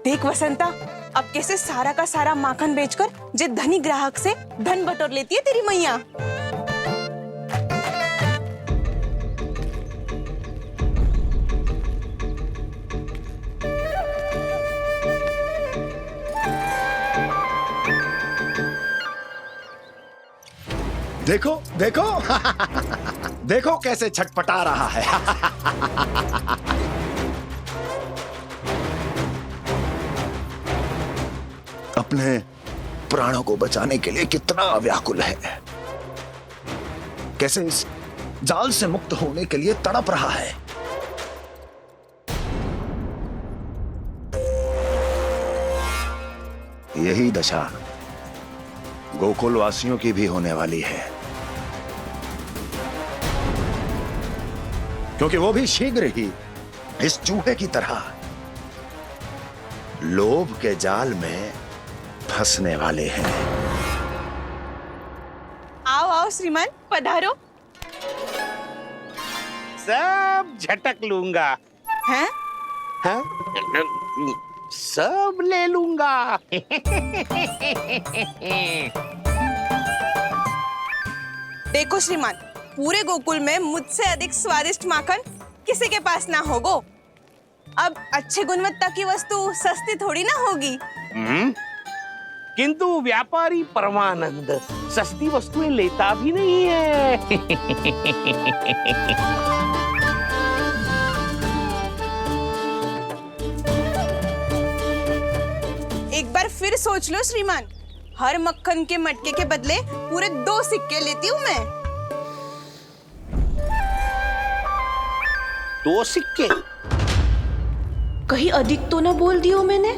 देख वसंता, अब कैसे सारा का सारा माखन बेचकर जे धनी ग्राहक से धन बटोर लेती है तेरी मैया। देखो देखो देखो कैसे छटपटा रहा है। अपने प्राणों को बचाने के लिए कितना व्याकुल है, कैसे इस जाल से मुक्त होने के लिए तड़प रहा है। यही दशा गोकुल वासियों की भी होने वाली है, क्योंकि वो भी शीघ्र ही इस चूहे की तरह लोभ के जाल में फंसने वाले हैं। आओ आओ श्रीमान, पधारो। सब झटक लूंगा। हैं? हाँ? सब ले लूंगा। देखो श्रीमान, पूरे गोकुल में मुझसे अधिक स्वादिष्ट माखन किसी के पास ना होगो। अब अच्छे गुणवत्ता की वस्तु सस्ती थोड़ी ना होगी। किंतु व्यापारी परमानंद सस्ती वस्तुएं लेता भी नहीं है। एक बार फिर सोच लो श्रीमान, हर मक्खन के मटके के बदले पूरे 2 सिक्के लेती हूँ मैं। 2 सिक्के? कहीं अधिक तो ना बोल दियो मैंने?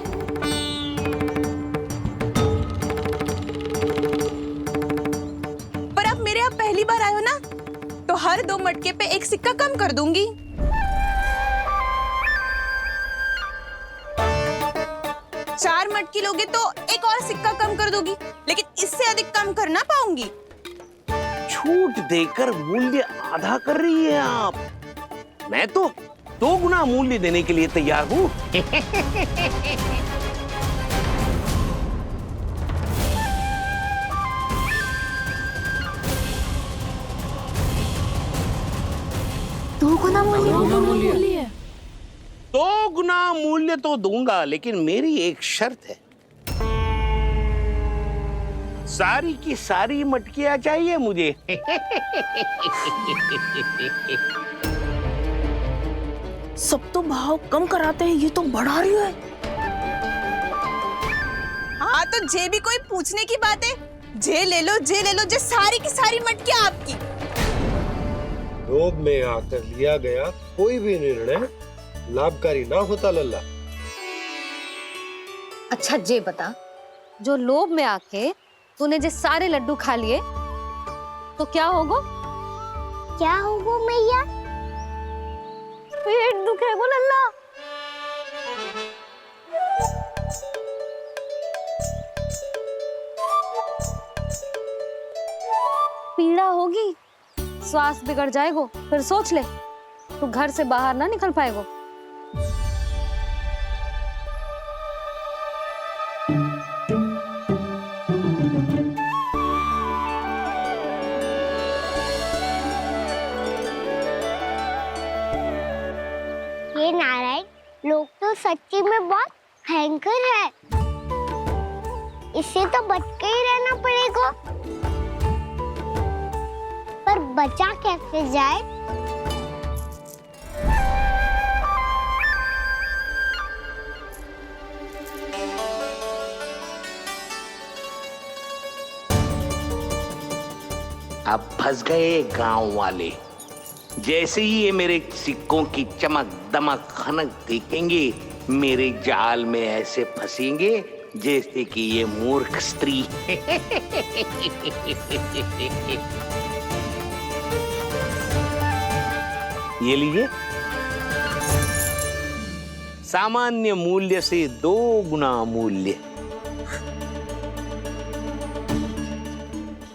पर अब मेरे यहाँ पहली बार आयो ना, तो हर 2 मटके पे 1 सिक्का कम कर दूंगी। चार मटकी लोगे तो 1 और सिक्का कम कर दोगी, लेकिन इससे अधिक कम कर ना पाऊंगी। छूट देकर मूल्य आधा कर रही है आप। मैं तो 2 गुना मूल्य देने के लिए तैयार हूँ। दो गुना मूल्य? 2 गुना मूल्य तो दूंगा, लेकिन मेरी एक शर्त है। सारी की सारी मटकियां चाहिए मुझे। सब तो भाव कम कराते हैं, ये तो बढ़ा रही है। हाँ तो जे भी कोई पूछने की बात है, जे ले लो, जे ले लो, जे सारी की सारी मटकियां आपकी। लोभ में आकर लिया गया कोई भी निर्णय लाभकारी ना होता लल्ला। अच्छा जे बता, जो लोभ में आके तूने जे सारे लड्डू खा लिए तो क्या होगा? क्या होगा मैया? पेट दुखेगा लल्ला। पीड़ा होगी, स्वास्थ्य बिगड़ जाएगा। फिर सोच ले, तू घर से बाहर ना निकल पाएगा। ये नारायण लोग तो सच्ची में बहुत भयंकर है, इससे तो बच के ही रहना पड़ेगा। पर बचा कैसे जाए? अब फंस गए गांव वाले। जैसे ही ये मेरे सिक्कों की चमक दमक खनक देखेंगे, मेरे जाल में ऐसे फंसेंगे जैसे कि ये मूर्ख स्त्री। ये लीजिए, सामान्य मूल्य से 2 गुना मूल्य।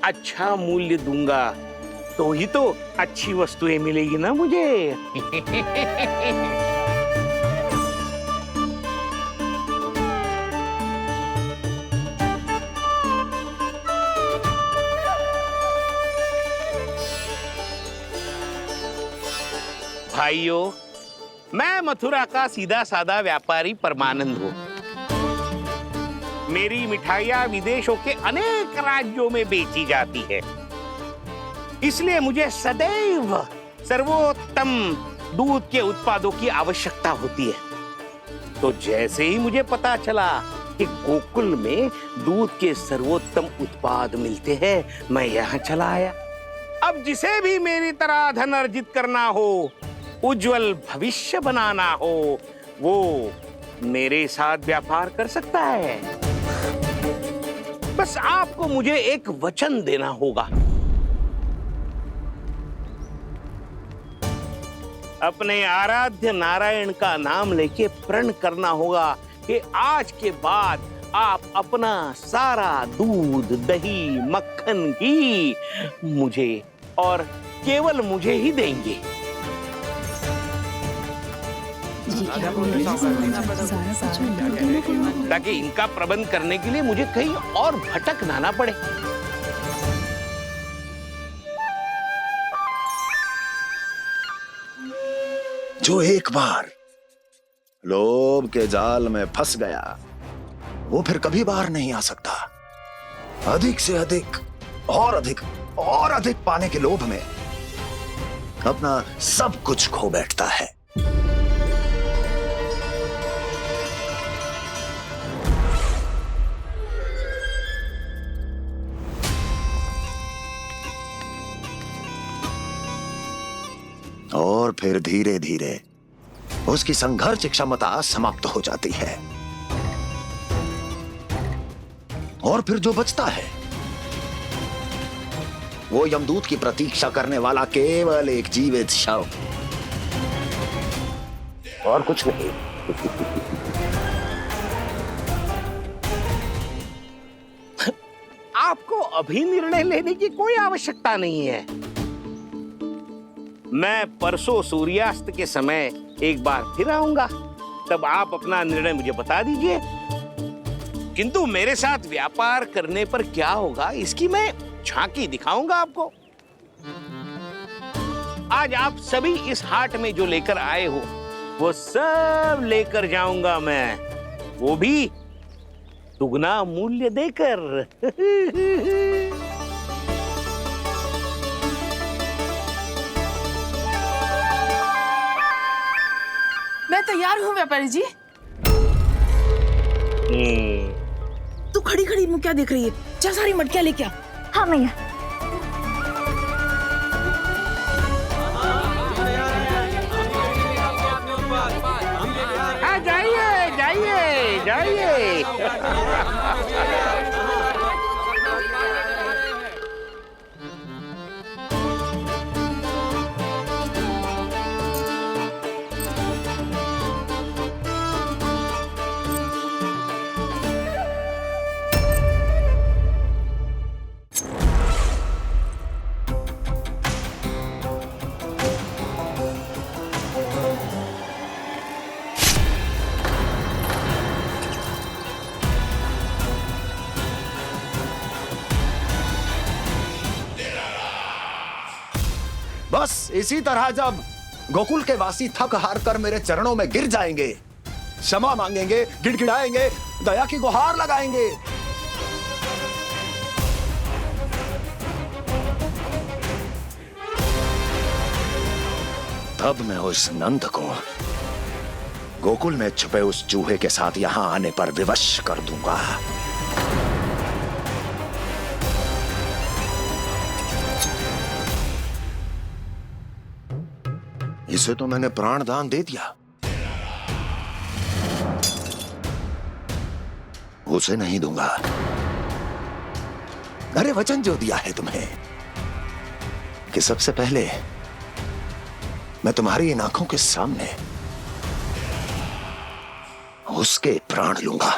अच्छा मूल्य दूंगा तो ही तो अच्छी वस्तुएं मिलेगी ना मुझे। भाइयों, मैं मथुरा का सीधा साधा व्यापारी परमानंद हूँ। मेरी मिठाइयाँ विदेशों के अनेक राज्यों में बेची जाती है, इसलिए मुझे सदैव सर्वोत्तम दूध के उत्पादों की आवश्यकता होती है। तो जैसे ही मुझे पता चला कि गोकुल में दूध के सर्वोत्तम उत्पाद मिलते हैं, मैं यहाँ चला आया। अब जिसे भी मेरी तरह धन अर्जित करना हो, उज्जवल भविष्य बनाना हो, वो मेरे साथ व्यापार कर सकता है। बस आपको मुझे एक वचन देना होगा। अपने आराध्य नारायण का नाम लेके प्रण करना होगा कि आज के बाद आप अपना सारा दूध, दही, मक्खन, घी मुझे और केवल मुझे ही देंगे। ताकि इनका प्रबंध करने के लिए मुझे कहीं और भटकना ना पड़े। जो एक बार लोभ के जाल में फंस गया, वो फिर कभी बाहर नहीं आ सकता। अधिक से अधिक और अधिक और अधिक पाने के लोभ में अपना सब कुछ खो बैठता है। और फिर धीरे धीरे उसकी संघर्ष क्षमता समाप्त हो जाती है, और फिर जो बचता है वो यमदूत की प्रतीक्षा करने वाला केवल एक जीवित शव, और कुछ नहीं। आपको अभी निर्णय लेने की कोई आवश्यकता नहीं है। मैं परसों सूर्यास्त के समय एक बार फिर आऊंगा, तब आप अपना निर्णय मुझे बता दीजिए। किंतु मेरे साथ व्यापार करने पर क्या होगा, इसकी मैं झांकी दिखाऊंगा आपको। आज आप सभी इस हाट में जो लेकर आए हो, वो सब लेकर जाऊंगा मैं, वो भी दुगना मूल्य देकर। मैं तैयार हूँ व्यापारी जी। तू खड़ी खड़ी मुँह क्या देख रही है? जा सारी मटकियाँ लेके आ। हाँ मैया। हाँ, जाइए जाइए जाइए। बस इसी तरह जब गोकुल के वासी थक हार कर मेरे चरणों में गिर जाएंगे, क्षमा मांगेंगे, गिड़गिड़ाएंगे, दया की गुहार लगाएंगे, तब मैं उस नंद को गोकुल में छुपे उस चूहे के साथ यहां आने पर विवश कर दूंगा। इसे तो मैंने प्राण दान दे दिया, उसे नहीं दूंगा। अरे वचन जो दिया है तुम्हें कि सबसे पहले मैं तुम्हारी इन आंखों के सामने उसके प्राण लूंगा,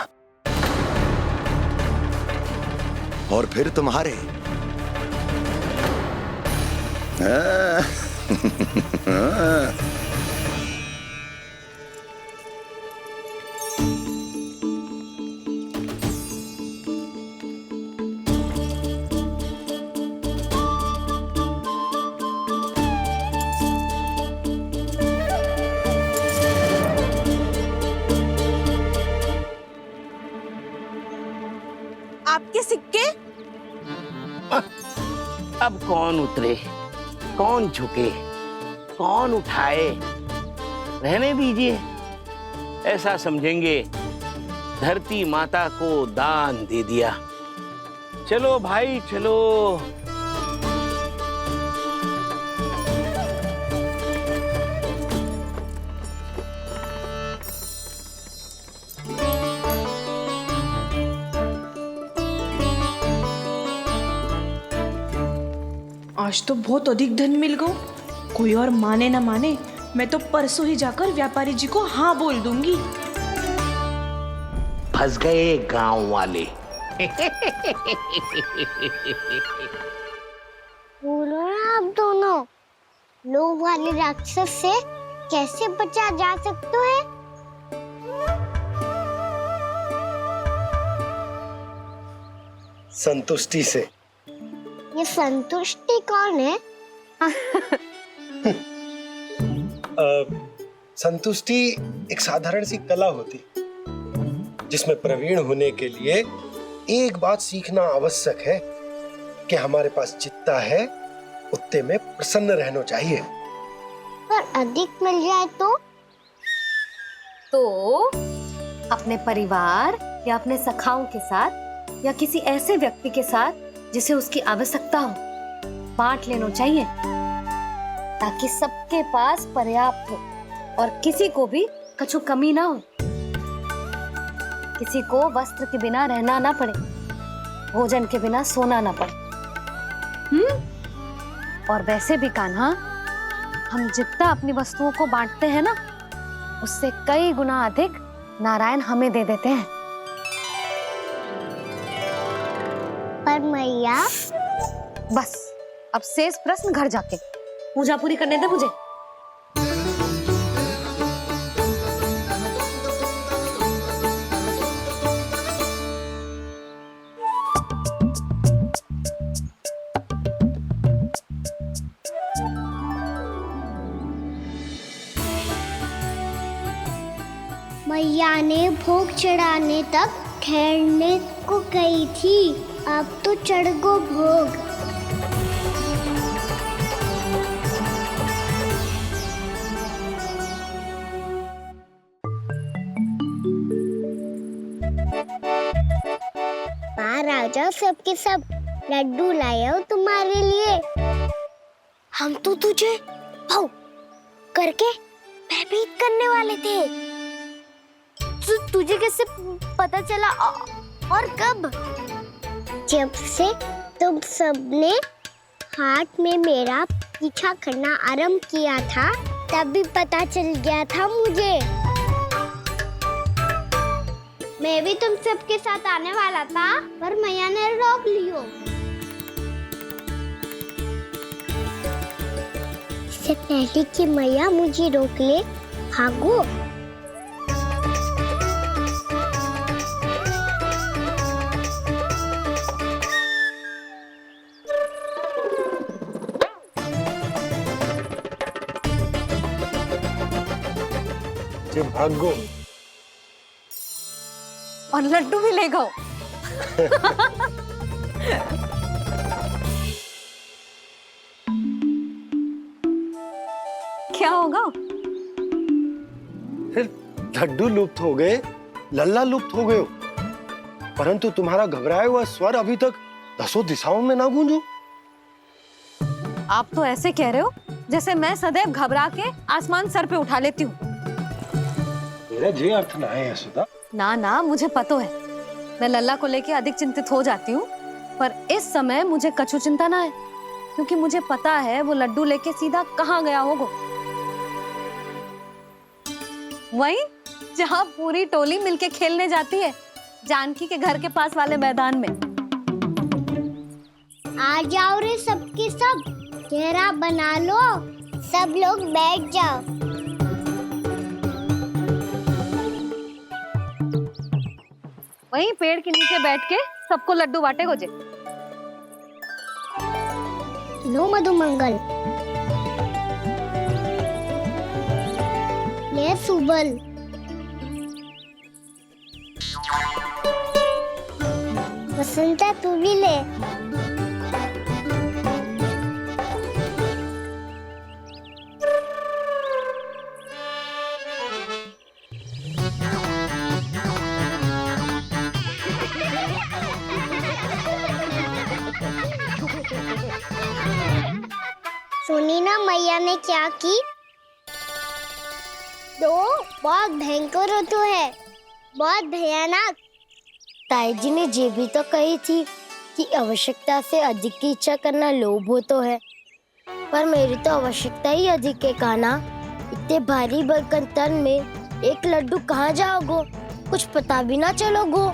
और फिर तुम्हारे। कौन उतरे, कौन झुके, कौन उठाए, रहने दीजिए। ऐसा समझेंगे धरती माता को दान दे दिया। चलो भाई चलो। आज तो बहुत अधिक धन मिल गो। कोई और माने ना माने, मैं तो परसों ही जाकर व्यापारी जी को हाँ बोल दूंगी। फंस गए गांव वाले। बोलो ना आप दोनों, लोभ वाले राक्षस से कैसे बचा जा सकते है? संतुष्टि से। ये संतुष्टि कौन है? संतुष्टि एक साधारण सी कला होती जिसमें प्रवीण होने के लिए एक बात सीखना आवश्यक है कि हमारे पास जितना है उतने में प्रसन्न रहना चाहिए। पर अधिक मिल जाए तो अपने परिवार या अपने सखाओं के साथ या किसी ऐसे व्यक्ति के साथ जिसे उसकी आवश्यकता हो बांट लेना चाहिए, ताकि सबके पास पर्याप्त हो और किसी को भी कछु कमी ना हो, किसी को वस्त्र के बिना रहना ना पड़े, भोजन के बिना सोना ना पड़े। और वैसे भी कान्हा, हम जितना अपनी वस्तुओं को बांटते हैं ना, उससे कई गुना अधिक नारायण हमें दे देते हैं। पर मैया, बस अब शेष प्रश्न घर जाके पूजा पूरी करने दे मुझे। मैया ने भोग चढ़ाने तक ठहरने को कही थी, अब तो चढ़ गो भोग। बाहर आ जाओ, सबके सब लड्डू लाया हूँ तुम्हारे लिए। हम तो तुझे भाव करके भयभीत करने वाले थे। तुझे कैसे पता चला और कब? जब से तुम सबने हाथ में मेरा पीछा करना आरंभ किया था, तभी पता चल गया था मुझे। मैं भी तुम सबके साथ आने वाला था, पर मैया ने रोक लियो। इससे पहले कि मैया मुझे रोक ले, भागो। भागो और लड्डू भी ले गो। क्या होगा? फिर लड्डू लुप्त हो गए, लल्ला लुप्त हो गए, परंतु तुम्हारा घबराया हुआ स्वर अभी तक 10 दिशाओं में ना गूंजो। आप तो ऐसे कह रहे हो जैसे मैं सदैव घबरा के आसमान सर पे उठा लेती हूँ। मेरा जे अर्थ ना है यशोदा। ना ना, मुझे पता है, मैं लल्ला को लेके अधिक चिंतित हो जाती हूँ, पर इस समय मुझे कछु चिंता ना है, क्योंकि मुझे पता है वो लड्डू लेके सीधा कहाँ गया होगा। वहीं जहाँ पूरी टोली मिलके खेलने जाती है, जानकी के घर के पास वाले मैदान में। आ जाओ रे सबके सब, घेरा बना लो, सब लोग बैठ जाओ। वहीं पेड़ के नीचे बैठ के सबको लड्डू बांटे गोजे। लो मधुमंगल, ले सुबल, वसंता तू भी ले। क्या की? तो बहुत भयंकर ऋतु है, बहुत भयानक। ताई जी ने ये भी तो कही थी कि आवश्यकता से अधिक की इच्छा करना लोभ हो तो है, पर मेरी तो आवश्यकता ही अधिक है कान्हा। इतने भारी बर्तन तन में एक लड्डू कहाँ जाओगो, कुछ पता भी ना चलोगो।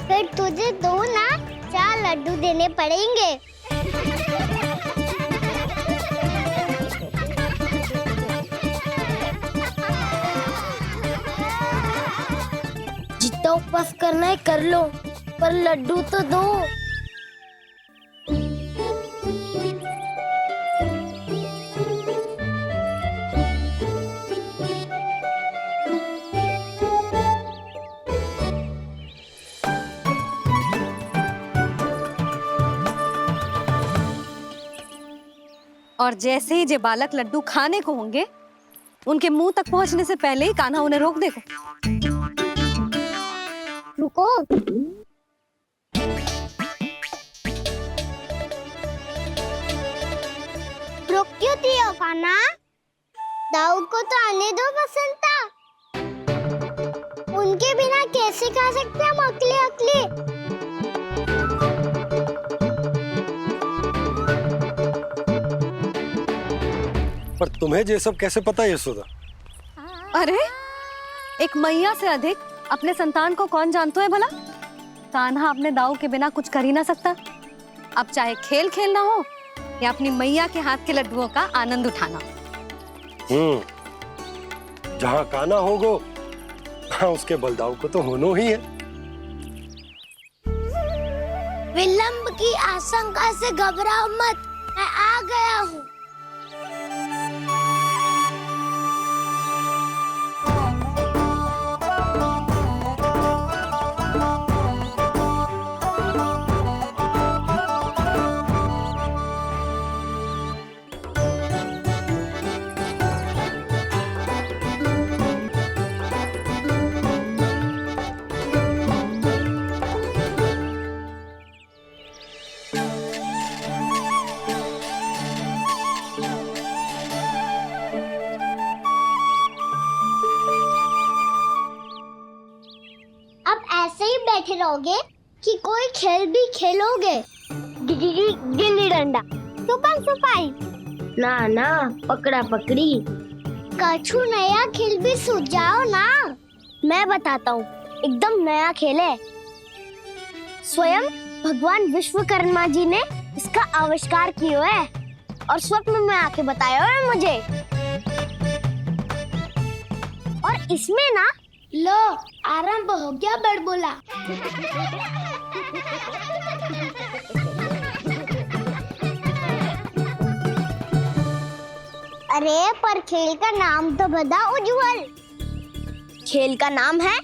फिर तुझे 2 ना 4 लड्डू देने पड़ेंगे। जितना उपवास करना है कर लो, पर लड्डू तो दो। और जैसे ही जे बालक लड्डू खाने को होंगे, उनके मुंह तक पहुंचने से पहले ही कान्हा उन्हें रोक देगा। रुको। रुक क्यों दियो कान्हा? दाऊद को तो आने दो बसंता। उनके बिना कैसे खा सकते हम अकेले अकेले? पर तुम्हें ये सब कैसे पता है यशोदा? अरे, एक मैया से अधिक अपने संतान को कौन जानता है भला? कान्हा अपने दाऊ के बिना कुछ कर ही ना सकता। अब चाहे खेल खेलना हो या अपनी मैया के हाथ के लड्डुओं का आनंद उठाना। जहाँ कान्हा होगो, हाँ उसके बलदाऊ को तो होनो ही है। विलंब की आशंका से घबराओ मत, मैं आ गया हूँ। बैठे रहोगे कि कोई खेल भी खेलोगे? गिल्ली डंडा, छुपन छुपाई, ना ना पकड़ा पकड़ी, कछु नया खेल भी सुझाओ ना। मैं बताता हूँ, एकदम नया खेल है। स्वयं भगवान विश्वकर्मा जी ने इसका आविष्कार किया है और स्वप्न में आके बताया है मुझे। और इसमें ना लो आरंभ हो गया बड़बोला। अरे पर खेल का नाम तो बता उज्जवल। खेल का नाम है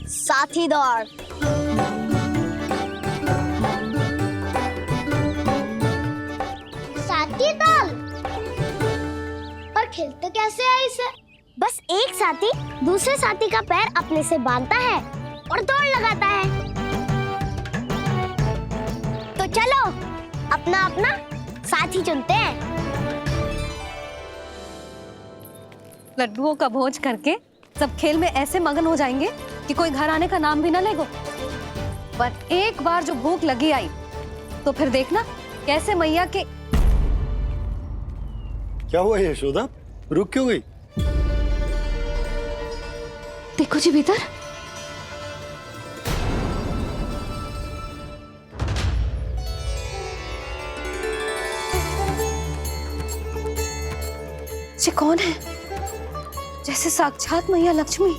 साथी दौड़। साथी दौड़? पर खेलते कैसे है इसे? बस एक साथी दूसरे साथी का पैर अपने से बांधता है और दौड़ लगाता है। तो चलो अपना अपना साथी चुनते हैं। लड्डुओं का भोज करके सब खेल में ऐसे मगन हो जाएंगे कि कोई घर आने का नाम भी ना लेगो। पर एक बार जो भूख लगी आई तो फिर देखना कैसे मैया के। क्या हुआ यशोदा, रुक क्यों गई? देखो जी भीतर। ये कौन है? जैसे साक्षात मैया लक्ष्मी।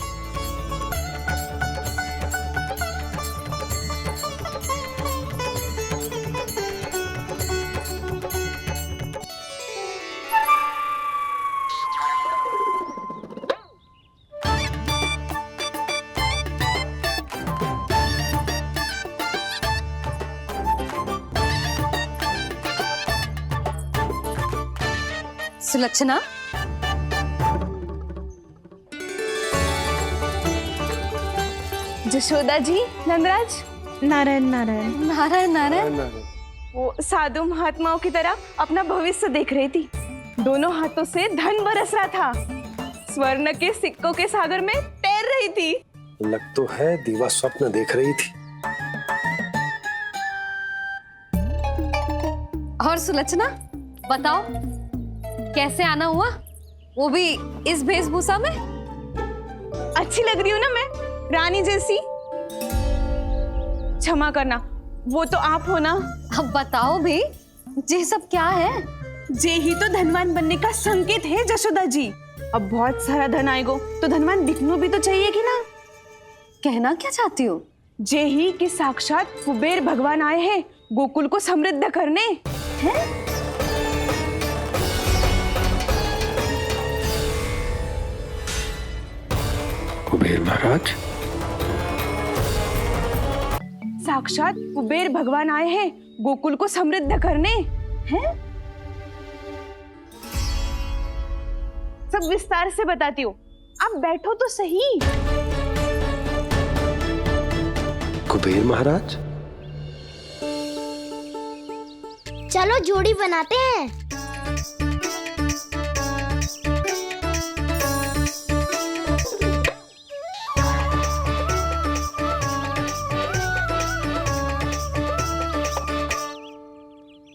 सुलक्षणा, जशोदा जी, नंदराज। नारायण नारायण। नारायण नारायण। वो साधु महात्माओं की तरह अपना भविष्य देख रही थी। दोनों हाथों से धन बरस रहा था, स्वर्ण के सिक्कों के सागर में तैर रही थी। लग तो है दीवा स्वप्न देख रही थी। और सुलक्षणा, बताओ कैसे आना हुआ, वो भी इस वेशभूषा में? अच्छी लग रही हूँ ना मैं, रानी जैसी? क्षमा करना, वो तो आप हो ना। अब बताओ भी, ये सब क्या है? जे ही तो धनवान बनने का संकेत है जशोदा जी। अब बहुत सारा धन आएगो तो धनवान दिखना भी तो चाहिए कि ना। कहना क्या चाहती हो? जे ही कि साक्षात कुबेर भगवान आए हैं गोकुल को समृद्ध करने। हैं? कुबेर महाराज? साक्षात कुबेर भगवान आए हैं गोकुल को समृद्ध करने। हैं? सब विस्तार से बताती हूँ, आप बैठो तो सही। कुबेर महाराज? चलो जोड़ी बनाते हैं।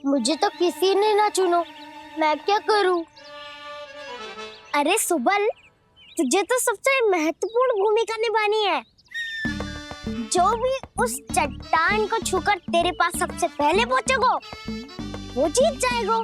मुझे तो किसी ने ना चुनो, मैं क्या करूं? अरे सुबल, तुझे तो सबसे महत्वपूर्ण भूमिका निभानी है। जो भी उस चट्टान को छूकर तेरे पास सबसे पहले पहुंचेगा वो जीत जाएगा।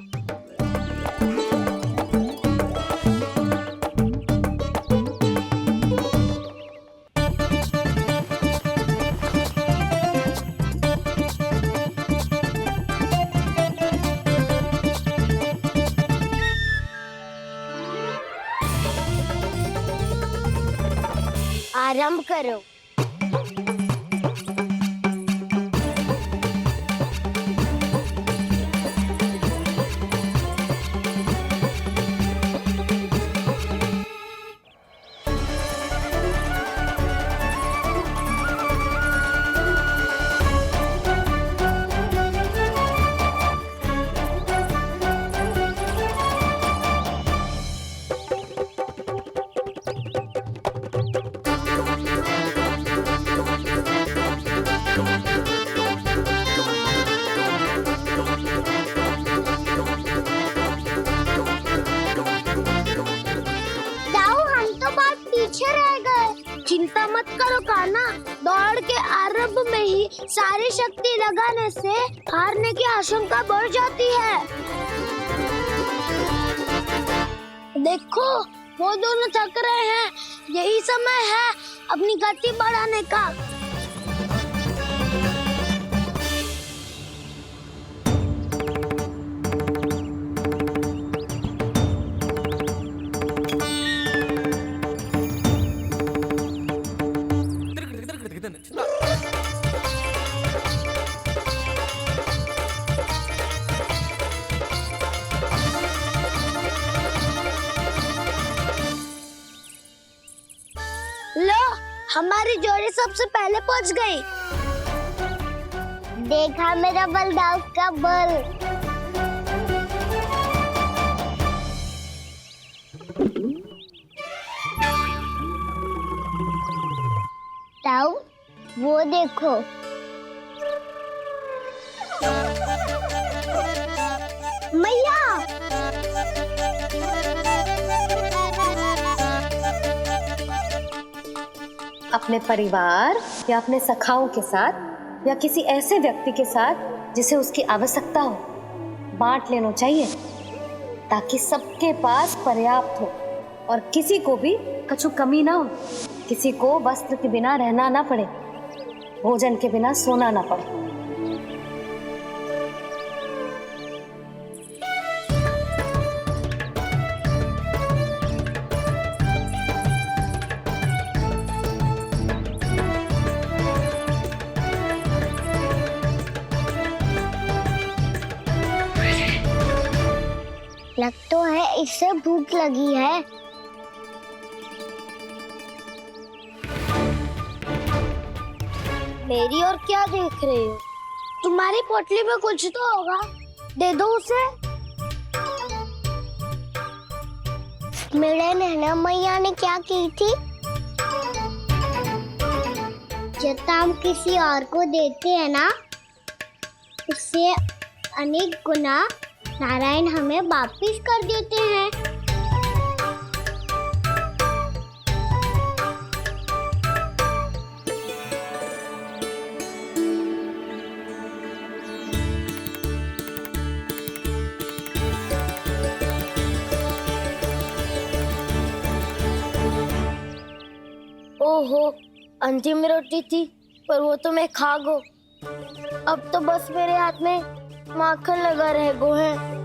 आरंभ करो। चिंता मत करो कान्हा, दौड़ के आरंभ में ही सारी शक्ति लगाने से हारने की आशंका बढ़ जाती है। देखो वो दोनों थक रहे हैं, यही समय है अपनी गति बढ़ाने का। लो, हमारी जोड़ी सबसे पहले पहुंच गई। देखा मेरा बलदाव का बल। ताऊ, वो देखो। मैया। अपने परिवार या अपने सखाओं के साथ या किसी ऐसे व्यक्ति के साथ जिसे उसकी आवश्यकता हो, बांट लेना चाहिए ताकि सबके पास पर्याप्त हो और किसी को भी कुछ कमी ना हो, किसी को वस्त्र के बिना रहना ना पड़े, भोजन के बिना सोना ना पड़े। लग तो है इससे भूख लगी है। मेरी और क्या देख रहे हो? तुम्हारी पोटली में कुछ तो होगा, दे दो उसे। मेरे नैना मैया ने क्या की थी? जितना हम किसी और को देते हैं ना, उससे अनेक गुना नारायण हमें वापिस कर देते हैं। ओहो, अंतिम रोटी थी, पर वो तो मैं खा गो। अब तो बस मेरे हाथ में माखन लगा रह गो है।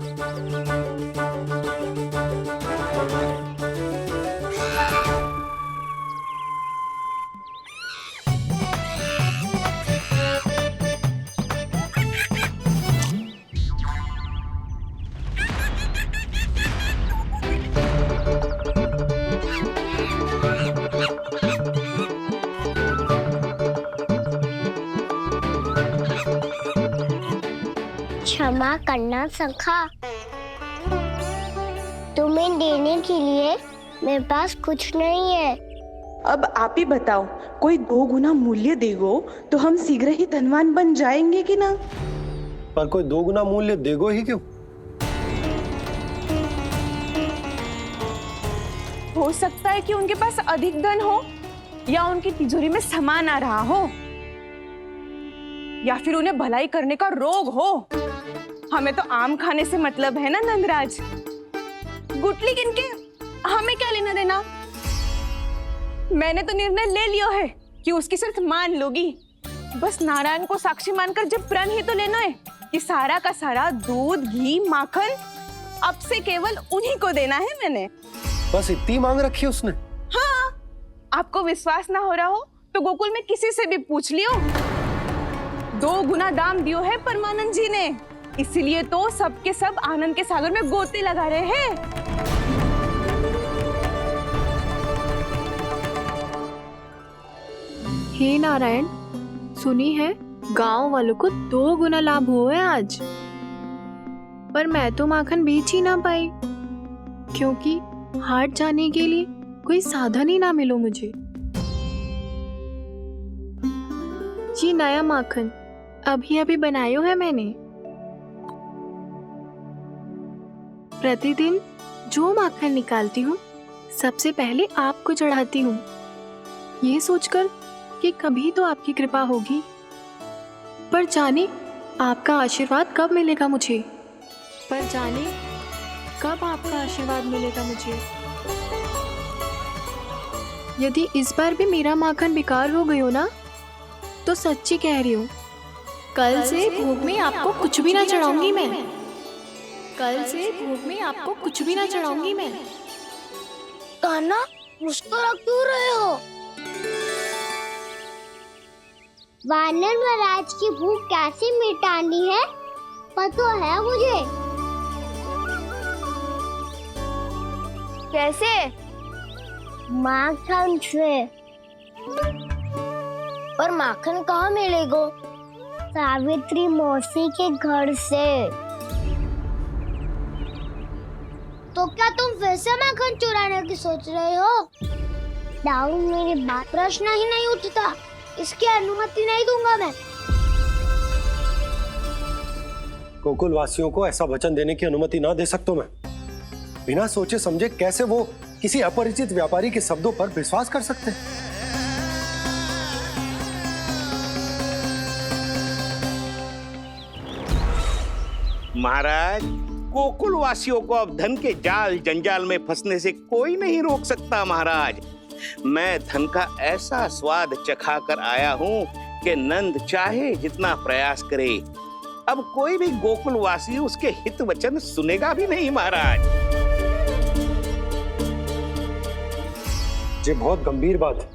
क्षमा करना सखा, तुम्हें देने के लिए मेरे पास कुछ नहीं है। अब आप ही बताओ, कोई 2 गुना मूल्य देगो तो हम शीघ्र ही धनवान बन जाएंगे कि ना? पर कोई 2 गुना मूल्य देगो ही क्यों? हो सकता है कि उनके पास अधिक धन हो, या उनकी तिजोरी में सामान आ रहा हो, या फिर उन्हें भलाई करने का रोग हो। हमें तो आम खाने से मतलब है ना नंदराज। गुटली किनके, हमें क्या लेना देना। मैंने तो निर्णय ले लिया है कि उसकी शर्त मान लोगी। बस नारायण को साक्षी मानकर जब प्रण ही तो लेना है कि सारा का सारा दूध, घी, माखन अब से केवल उन्हीं को देना है मैंने। बस इतनी मांग रखी है उसने? हाँ, आपको विश्वास ना हो रहा हो तो गोकुल में किसी से भी पूछ लियो। 2 गुना दाम दियो है परमानंद जी ने, इसलिए तो सबके सब आनंद के सागर में गोते लगा रहे हैं। हे नारायण, सुनी है गांव वालों को 2 गुना लाभ हुआ है आज, पर मैं तो माखन बेच ही ना पाई, क्योंकि हाट जाने के लिए कोई साधन ही ना मिलो मुझे। ये नया माखन अभी अभी बनायो है मैंने। प्रतिदिन जो माखन निकालती हूँ सबसे पहले आपको चढ़ाती हूँ, ये सोचकर कि कभी तो आपकी कृपा होगी। पर जाने आपका आशीर्वाद कब मिलेगा मुझे, पर जाने कब आपका आशीर्वाद मिलेगा मुझे। यदि इस बार भी मेरा माखन बेकार हो गयो ना, तो सच्ची कह रही हूँ, कल से भोग में आपको कुछ भी ना चढ़ाऊंगी मैं। कल से भोग में आपको कुछ भी ना चढ़ाऊंगी मैं। कान्हा, मुस्कुरा क्यों रहे हो? वानर महाराज की भूख कैसे मिटानी है पता है मुझे। कैसे? माखन से। पर माखन कहाँ मिलेगो? सावित्री मौसी के घर से। तो क्या तुम फिर से माखन चुराने की सोच रहे हो? दाऊ, मेरी बात प्रश्न ही नहीं उठता, इसकी अनुमति नहीं दूंगा मैं। गोकुल वासियों को ऐसा वचन देने की अनुमति ना दे सकता मैं। बिना सोचे समझे कैसे वो किसी अपरिचित व्यापारी के शब्दों पर विश्वास कर सकते हैं? महाराज, गोकुल वासियों को अब धन के जाल जंजाल में फंसने से कोई नहीं रोक सकता। महाराज, मैं धन का ऐसा स्वाद चखा कर आया हूँ कि नंद चाहे जितना प्रयास करे, अब कोई भी गोकुल वासी उसके हित वचन सुनेगा भी नहीं। महाराज, ये बहुत गंभीर बात है,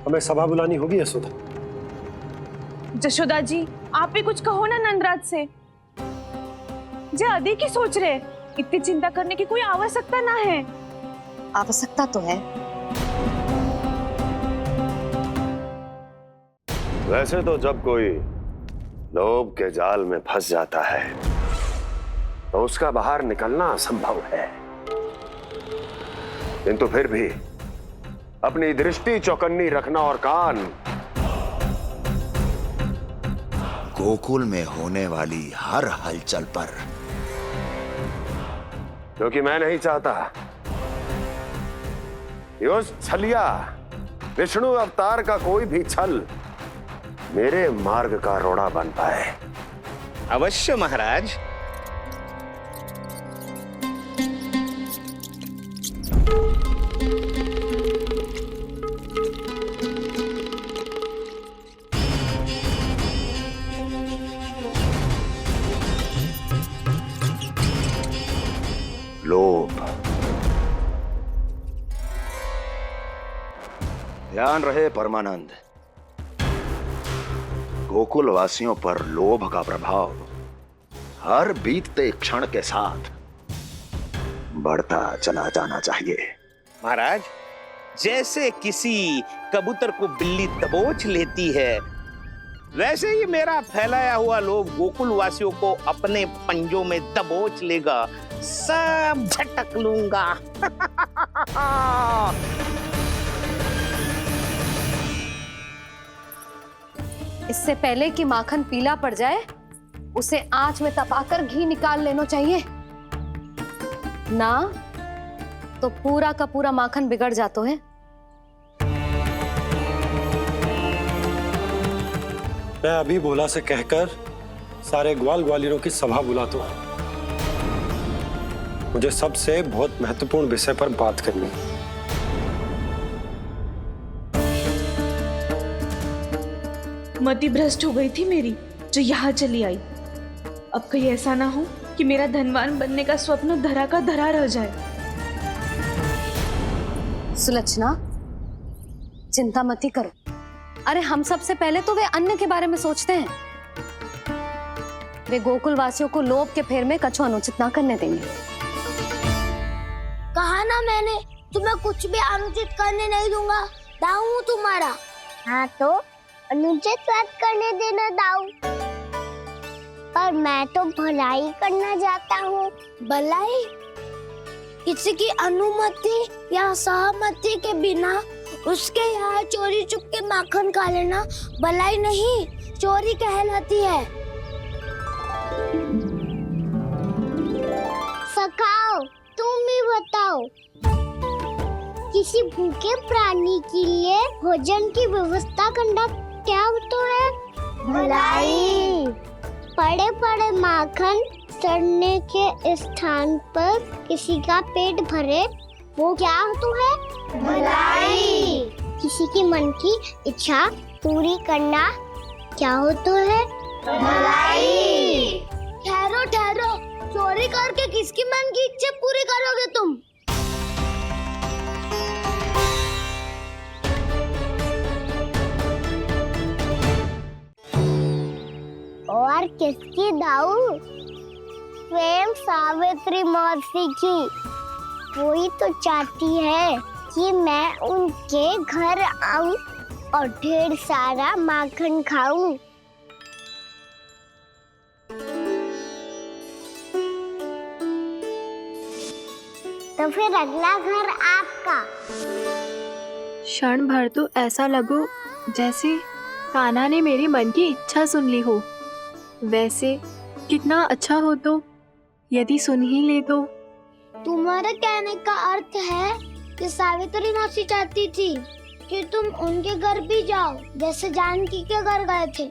हमें सभा बुलानी होगी यशोदा। जशोदा जी, आप भी कुछ कहो ना नंदराज से। जे अधिक ही सोच रहे, इतनी चिंता करने की कोई आवश्यकता ना है। आवश्यकता तो है। वैसे तो जब कोई लोभ के जाल में फंस जाता है तो उसका बाहर निकलना असंभव है। किंतु फिर भी अपनी दृष्टि चौकन्नी रखना और कान गोकुल में होने वाली हर हलचल पर, क्योंकि मैं नहीं चाहता कि उस छलिया विष्णु अवतार का कोई भी छल मेरे मार्ग का रोड़ा बन पाए। अवश्य महाराज। लोभ। ध्यान रहे परमानंद, गोकुल वासियों पर लोभ का प्रभाव हर बीतते क्षण के साथ बढ़ता चला जाना चाहिए। महाराज, जैसे किसी कबूतर को बिल्ली दबोच लेती है, वैसे ही मेरा फैलाया हुआ लोभ गोकुल वासियों को अपने पंजों में दबोच लेगा। सब झटक लूंगा। इससे पहले कि माखन पीला पड़ जाए, उसे आंच में तपाकर घी निकाल लेना चाहिए ना, तो पूरा का पूरा माखन बिगड़ जाता है। मैं अभी भोला से कहकर सारे ग्वाल ग्वालियरों की सभा बुलाता हूं। मुझे सबसे बहुत महत्वपूर्ण विषय पर बात करनी है। मति भ्रष्ट हो गई थी मेरी, जो यहाँ चली आई। अब कहीं ऐसा ना हो कि मेरा धनवान बनने का स्वप्न धरा का धरा रह जाए। सुलक्षणा, चिंता मत ही करो। अरे हम सबसे पहले तो वे अन्न के बारे में सोचते हैं। वे गोकुल वासियों को लोभ के फेर में कछु अनुचित ना करने देंगे। कहा ना मैंने, तुम्हें कुछ भी अनुचित करने नहीं दूंगा। दाऊ हूँ तुम्हारा। हाँ तो अनुचित बात करने देना दाऊ, पर मैं तो भलाई करना चाहता हूँ। भलाई? किसी की अनुमति या सहमति के बिना उसके यहाँ चोरी चुप के माखन खा लेना भलाई नहीं, चोरी कहलाती है। सखाओ, तुम ही बताओ, किसी भूखे प्राणी के लिए भोजन की व्यवस्था करना क्या होता है? भलाई। पड़े पड़े माखन सड़ने के स्थान पर किसी का पेट भरे, वो क्या होता है? भलाई। किसी के मन की इच्छा पूरी करना क्या होता है? भलाई। ठहरो ठहरो, चोरी करके किसकी मन की इच्छा पूरी करोगे तुम? और किसकी दाऊ? स्वयं सावित्री मौसी की। वही तो चाहती है कि मैं उनके घर आऊं और ढेर सारा माखन खाऊं। तो फिर अगला घर आपका। क्षण भर तो ऐसा लगो जैसे कान्हा ने मेरे मन की इच्छा सुन ली हो। वैसे कितना अच्छा हो तो यदि सुन ही ले तो। तुम्हारे कहने का अर्थ है कि सावित्री मौसी चाहती थी कि तुम उनके घर भी जाओ, जैसे जानकी के घर गए थे।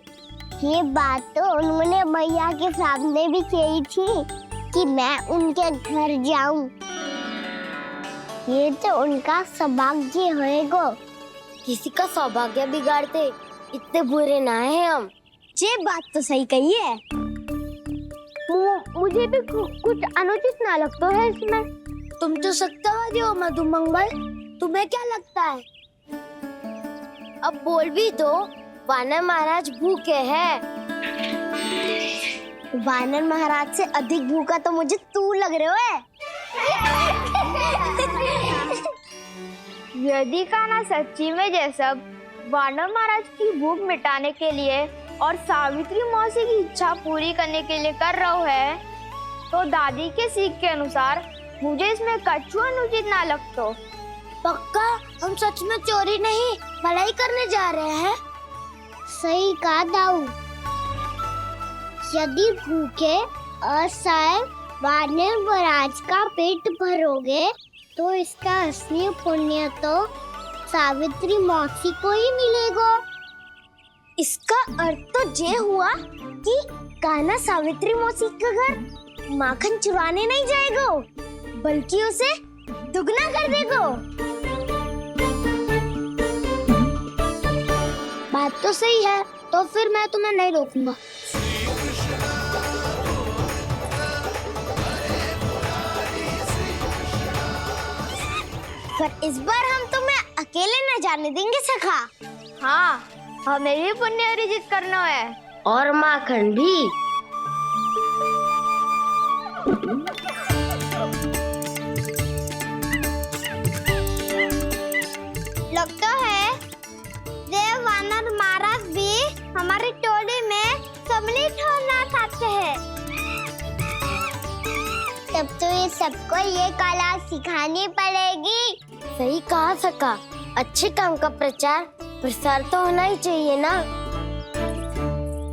ये बात तो उन्होंने मैया के सामने भी कही थी कि मैं उनके घर जाऊं। ये तो उनका सौभाग्य होएगा। किसी का सौभाग्य बिगाड़ते इतने बुरे ना है हम। ये बात तो सही कही है। मुझे भी कुछ अनुचित ना लगता है इसमें। तुम तो सत्यवादी हो मधुमंगल, तुम्हें क्या लगता है? अब बोल भी दो, वानर महाराज भूखे हैं। वानर महाराज से अधिक भूखा तो मुझे तू लग रहे है। यदि कान्हा सच्ची में जैसा वानर महाराज की भूख मिटाने के लिए और सावित्री मौसी की इच्छा पूरी करने के लिए कर रहा है, तो दादी के सीख के अनुसार मुझे इसमें कछु अनुचित ना लगता। पक्का हम सच में चोरी नहीं भलाई करने जा रहे हैं? सही कहा दाऊ। यदि भूखे असहाय वानर वराज का पेट भरोगे तो इसका असली पुण्य तो सावित्री मौसी को ही मिलेगा। इसका अर्थ तो ये हुआ कि कान्हा सावित्री मौसी का घर माखन चुराने नहीं जाएगा, बल्कि उसे दुगना कर देगा। बात तो सही है, तो फिर मैं तुम्हें नहीं रोकूंगा। पर इस बार हम तुम्हें अकेले न जाने देंगे सखा। हाँ, हमें भी पुण्य अर्जित करना है और माखन भी। लगता है देव वानर महाराज भी हमारी टोली में सम्मिलित होना चाहते हैं। तब तो ये सबको ये कला सिखानी पड़ेगी। सही कहा सका, अच्छे काम का प्रचार प्रसार तो होना ही चाहिए ना।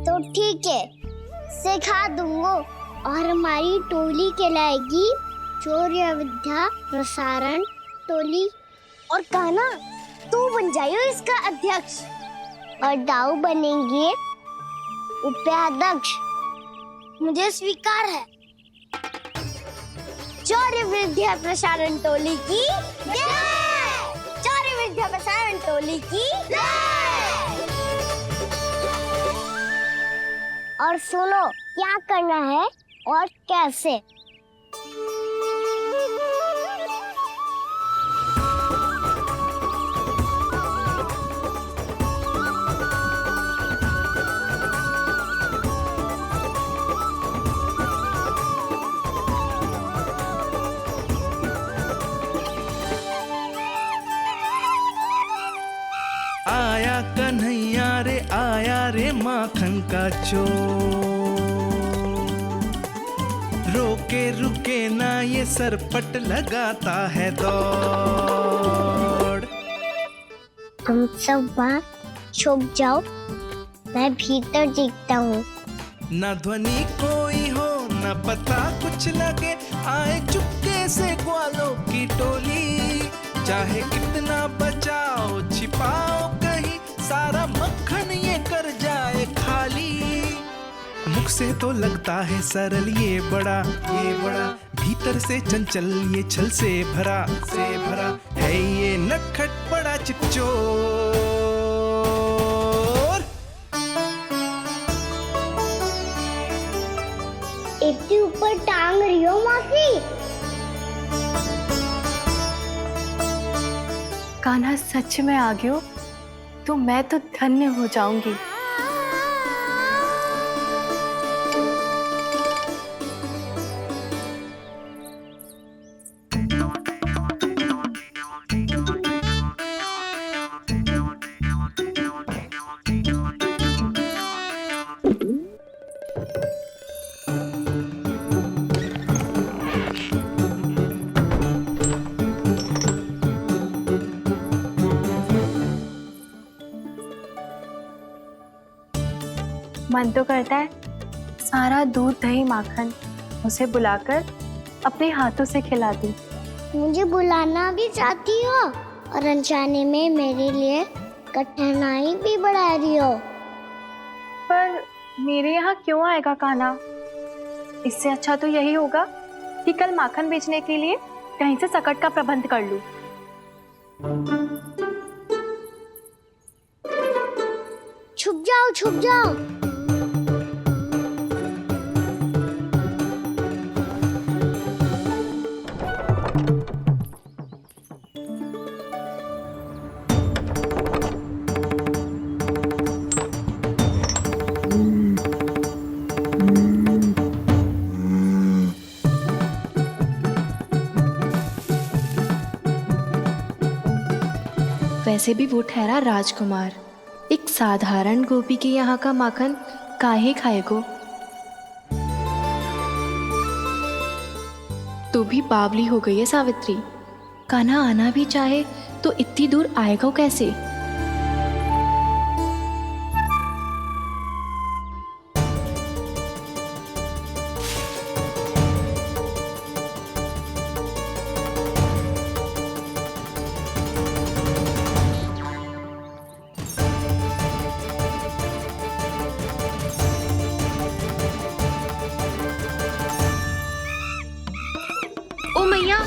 तो ठीक है, सिखा दूंगा और हमारी टोली कहलाएगी चौर्य विद्या प्रसारण टोली। और कान्हा तू बन जाइयो इसका अध्यक्ष और दाऊ बनेंगे उपाध्यक्ष। मुझे स्वीकार है। चौर्य विद्या प्रसारण टोली की जय! चौर्य विद्या प्रसारण टोली की जय! और सुनो क्या करना है और कैसे। आया कन्हैया रे आया रे माखन का चोर, रोके रुके ना ये सरपट लगाता है दौड़। तुम सब बाहर छुप जाओ, मैं भीतर देखता हूँ। न ध्वनि कोई हो न पता कुछ लगे, आए चुपके से ग्वालों की टोली। चाहे कितना बचाओ छिपाओ कहीं, सारा मक्खन ये कर जाए खाली। मुख से तो लगता है सरल ये बड़ा भीतर से चंचल ये छल से भरा है ये नटखट बड़ा चिपचोर। इतने ऊपर टांग रही हो मौसी। कान्हा सच में आ गयो तो मैं तो धन्य हो जाऊंगी। मन तो करता है सारा दूध दही माखन उसे बुलाकर अपने हाथों से खिला दूं। मुझे बुलाना भी चाहती हो और अनजाने में मेरे लिए कठिनाई भी बढ़ा रही हो। पर मेरे यहाँ क्यों आएगा कान्हा? इससे अच्छा तो यही होगा कि कल माखन बेचने के लिए कहीं से सकट का प्रबंध कर लूं। छुप जाओ छुप जाओ। वैसे भी वो ठहरा राजकुमार, एक साधारण गोपी के यहाँ का माखन काहे खाएगो। तू भी बावली हो गई है सावित्री। कान्हा आना भी चाहे तो इतनी दूर आएगा कैसे? ओ मैया,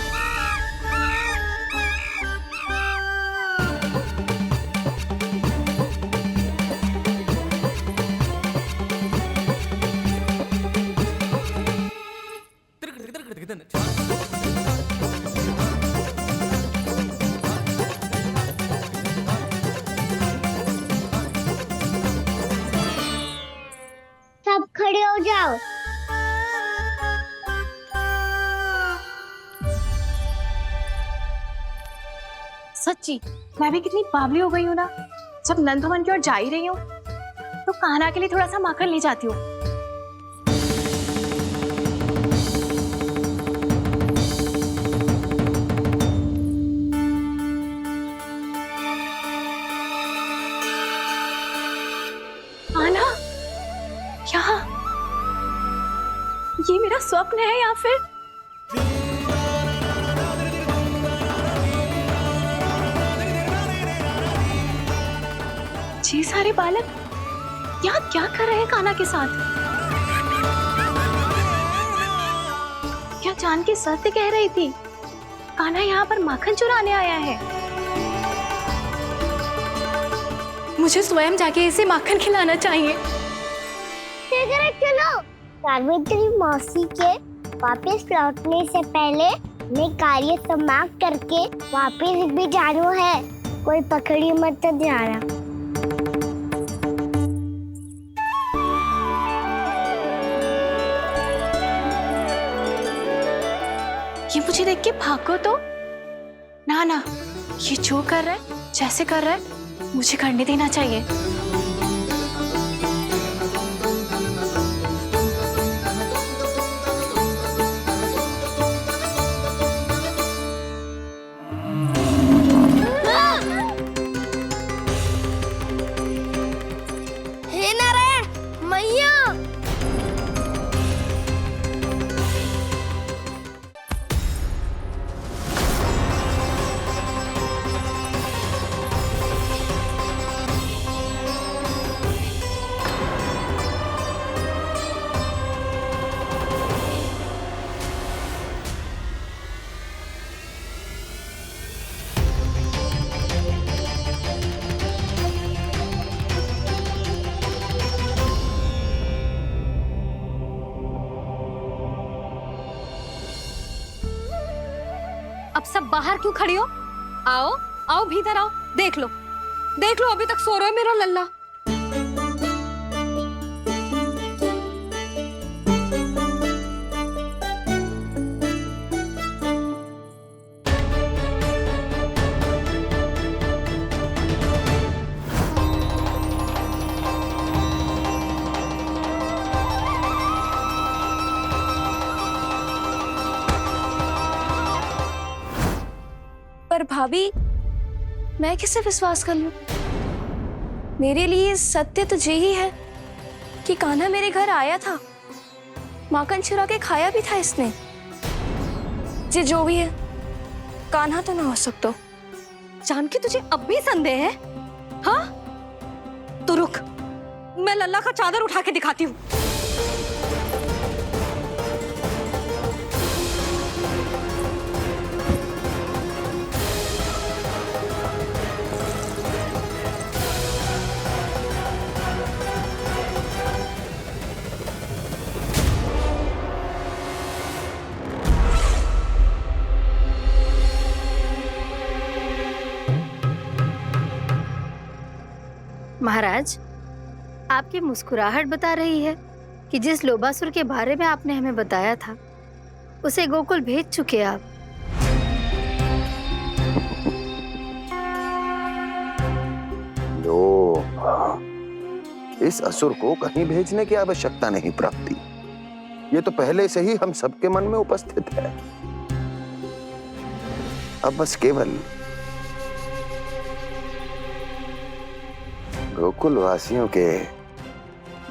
सब खड़े हो जाओ। सच्ची मैं भी कितनी बावली हो गई हूँ ना। जब नंद भवन की ओर जा ही रही हूँ तो कान्हा के लिए थोड़ा सा माखन ले जाती हूँ। कान्हा, यहाँ ये मेरा स्वप्न है या फिर ये सारे बालक यहाँ क्या कर रहे हैं कान्हा के साथ? क्या जानकी सत्य कह रही थी? कान्हा यहाँ पर माखन चुराने आया है। मुझे स्वयं जाके इसे माखन खिलाना चाहिए। चलो, सावित्री मौसी के वापस लौटने से पहले मैं कार्य समाप्त करके वापस भी जाना है। कोई पकड़ी मत जाना। ये मुझे देख के भागो तो ना ना, ये जो कर रहा है, जैसे कर रहा है, मुझे करने देना चाहिए। हे नारायण मैया, अब सब बाहर क्यों खड़ी हो? आओ आओ भीतर आओ। देख लो अभी तक सो रहा है मेरा लल्ला। पर भाभी, मैं किसे विश्वास कर लूं? मेरे लिए सत्य तो यही है कि कान्हा मेरे घर आया था, माखन चुरा के खाया भी था इसने। ये जो भी है, कान्हा तो ना हो सकता। जानकी तुझे अब भी संदेह है? हाँ तो रुक, मैं लल्ला का चादर उठा के दिखाती हूँ। महाराज, आपकी मुस्कुराहट बता रही है कि जिस लोबासुर के बारे में आपने हमें बताया था उसे गोकुल भेज चुके आप। इस असुर को कहीं भेजने की आवश्यकता नहीं प्राप्ति। ये तो पहले से ही हम सबके मन में उपस्थित है। अब बस केवल गोकुल वासियों के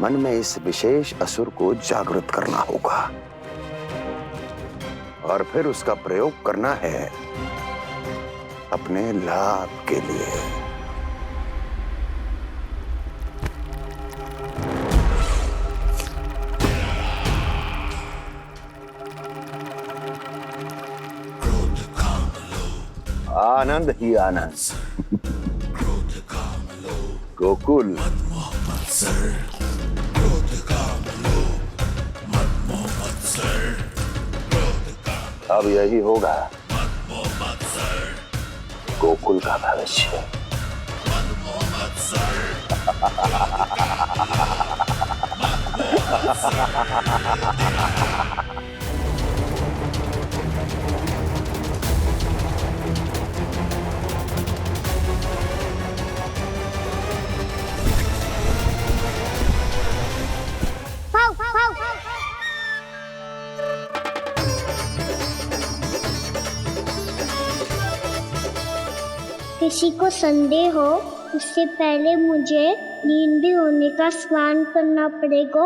मन में इस विशेष असुर को जागृत करना होगा और फिर उसका प्रयोग करना है अपने लाभ के लिए। आनंद ही आनंद। गोकुल अब यही होगा गोकुल का भविष्य। किसी को संदेह हो उससे पहले मुझे नींद भी होने का स्नान करना पड़ेगा।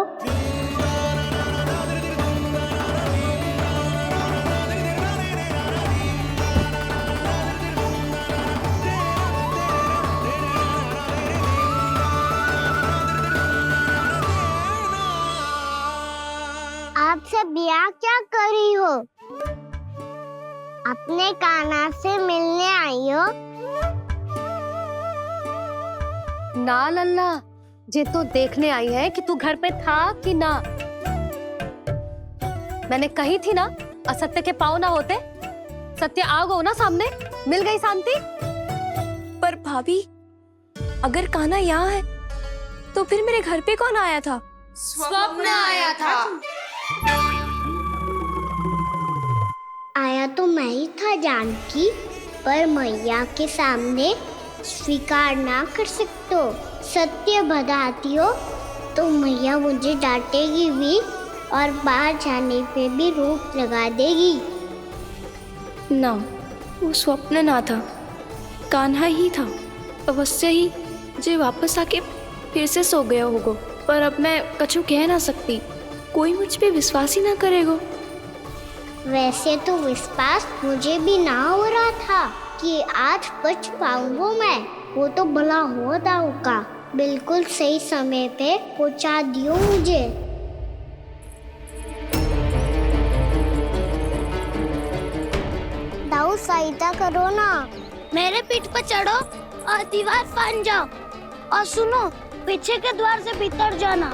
आप सब यहाँ क्या कर रही हो? अपने कान्हा से मिलने आई हो? ना लल्ला, जे तो देखने आई है कि तू घर पे था कि ना। मैंने कही थी ना, असत्य के पांव ना होते। सत्य आ गो ना सामने, मिल गई शांति। पर भाभी, अगर कान्हा यहाँ है तो फिर मेरे घर पे कौन आया था? स्वप्न आया था। आया तो मैं ही था जानकी, पर मैया के सामने स्वीकार ना कर सकते हो। सत्य बताती हो तो मैया मुझे डांटेगी भी और बाहर जाने पे भी रोक लगा देगी। ना, वो स्वप्न ना था, कान्हा ही था। अवश्य ही जे वापस आके फिर से सो गया होगा। पर अब मैं कछु कह ना सकती, कोई मुझ पे विश्वास ही ना करेगा। वैसे तो विश्वास मुझे भी ना हो रहा था कि आज बच पाऊंगा मैं। वो तो भला हो दाऊ का बिल्कुल सही समय पे पहुंचा दियो मुझे। दाऊ सहायता करो ना। मेरे पीठ पर चढ़ो और दीवार फांद जाओ, और सुनो, पीछे के द्वार से भीतर जाना।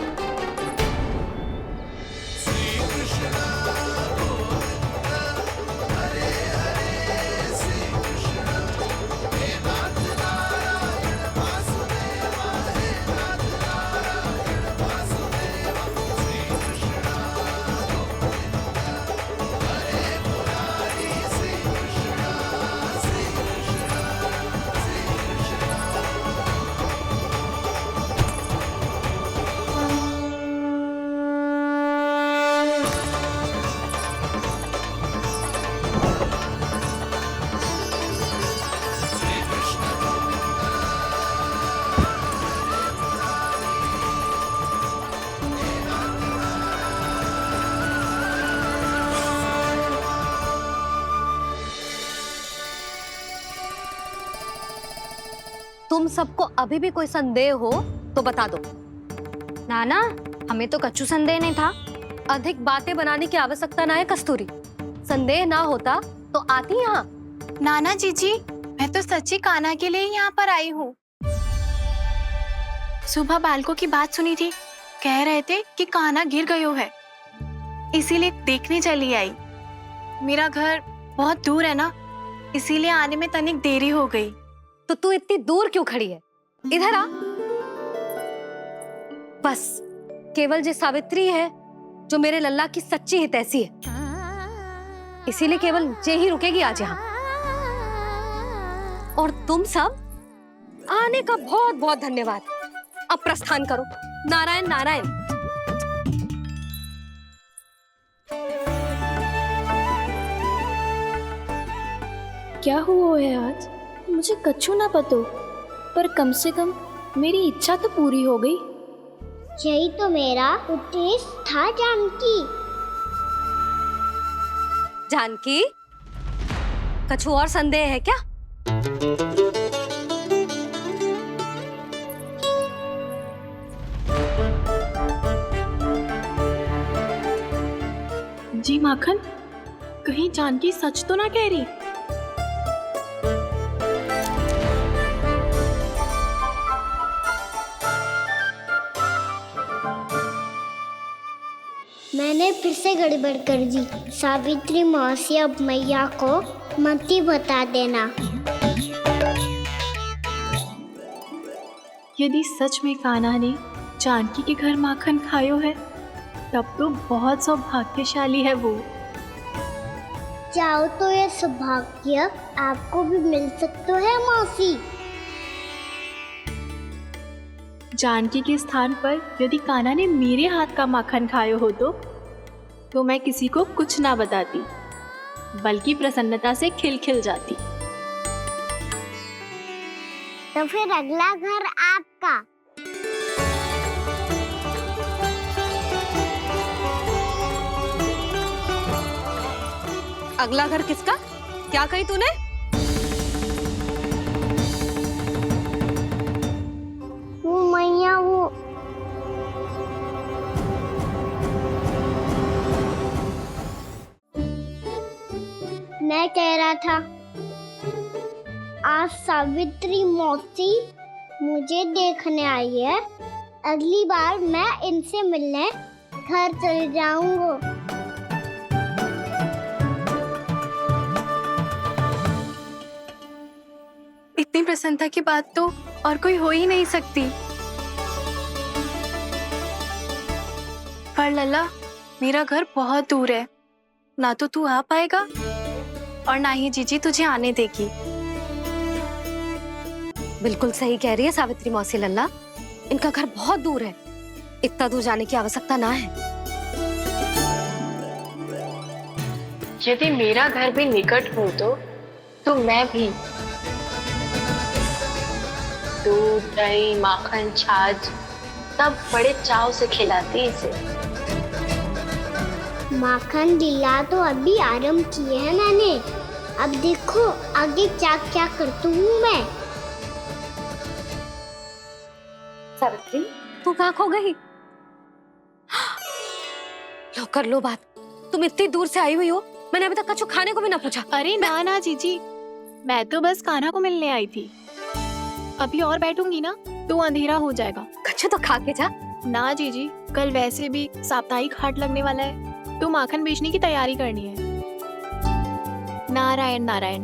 तुम सबको अभी भी कोई संदेह हो तो बता दो। नाना, हमें तो कच्चू संदेह नहीं था। अधिक बातें बनाने की आवश्यकता ना है कस्तूरी। संदेह ना होता तो आती यहाँ। नाना जीजी, मैं तो सच्ची कान्हा के लिए यहाँ पर आई हूँ। सुबह बालकों की बात सुनी थी, कह रहे थे कि कान्हा गिर गयो है, इसीलिए देखने चली आई। मेरा घर बहुत दूर है ना, इसीलिए आने में तनिक देरी हो गई। तो तू इतनी दूर क्यों खड़ी है? इधर आ। बस केवल जे सावित्री है जो मेरे लल्ला की सच्ची हितैषी है, इसीलिए केवल जे ही रुकेगी आज यहाँ। और तुम सब आने का बहुत बहुत धन्यवाद। अब प्रस्थान करो। नारायण नारायण। क्या हुआ है आज? मुझे कछु ना पतो, पर कम से कम मेरी इच्छा तो पूरी हो गई। यही तो मेरा उद्देश्य था जानकी। जानकी, कछु और संदेह है क्या? जी माखन, कहीं जानकी सच तो ना कह रही? मैंने फिर से गड़बड़ कर दी। सावित्री मौसी अब मैया को मत ही बता देना। यदि सच में कान्हा ने जानकी के घर माखन खायो है, तब तो बहुत सौभाग्यशाली है वो। चाहो तो ये सौभाग्य आपको भी मिल सकता है मौसी। जानकी के स्थान पर यदि कान्हा ने मेरे हाथ का माखन खायो हो तो मैं किसी को कुछ ना बताती, बल्कि प्रसन्नता से खिलखिल जाती। तो फिर अगला घर आपका। अगला घर किसका? क्या कही तूने? वो मैया, वो मैं कह रहा था, आज सावित्री मौसी मुझे देखने आई है। अगली बार मैं इनसे मिलने घर चले जाऊंगा। इतनी प्रसन्नता की बात तो और कोई हो ही नहीं सकती। पर लल्ला, मेरा घर बहुत दूर है, ना तो तू आ पाएगा और ना ही जीजी तुझे आने देगी। बिल्कुल सही कह रही है सावित्री मौसी लल्ला, इनका घर बहुत दूर है, इतना दूर जाने की आवश्यकता ना है। यदि मेरा घर भी निकट हो तो मैं भी दूध, दही, माखन, छाछ सब बड़े चाव से खिलाती इसे। माखन लीला तो अभी आरंभ की है मैंने। अब देखो आगे क्या क्या करती हूँ मैं। सावित्री, तू कहाँ खो गई? लो कर लो बात, तुम इतनी दूर से आई हुई हो, मैंने अभी तक कुछ खाने को भी ना पूछा। अरे ना ना जीजी, मैं तो बस कान्हा को मिलने आई थी। अभी और बैठूंगी ना तो अंधेरा हो जाएगा। कुछ तो खा के जा। ना जीजी, कल वैसे भी साप्ताहिक हाट लगने वाला है, तो माखन बेचने की तैयारी करनी है। नारायण नारायण।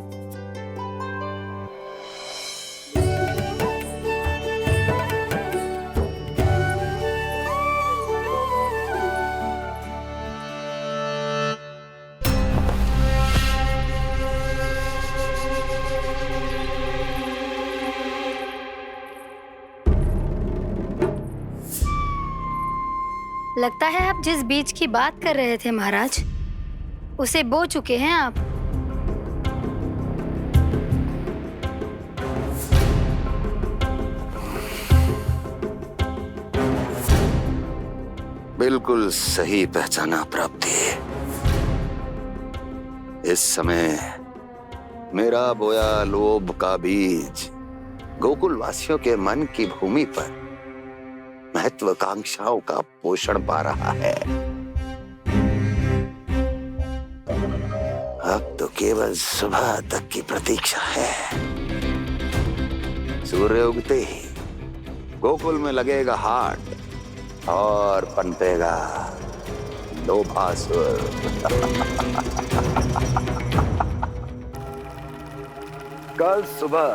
लगता है आप जिस बीज की बात कर रहे थे महाराज, उसे बो चुके हैं आप। बिल्कुल सही पहचाना प्राप्ति। इस समय मेरा बोया लोभ का बीज गोकुल वासियों के मन की भूमि पर महत्वाकांक्षाओं का पोषण पा रहा है। अब तो केवल सुबह तक की प्रतीक्षा है। सूर्य उगते ही गोकुल में लगेगा हाट और पनपेगा लोभासुर। कल सुबह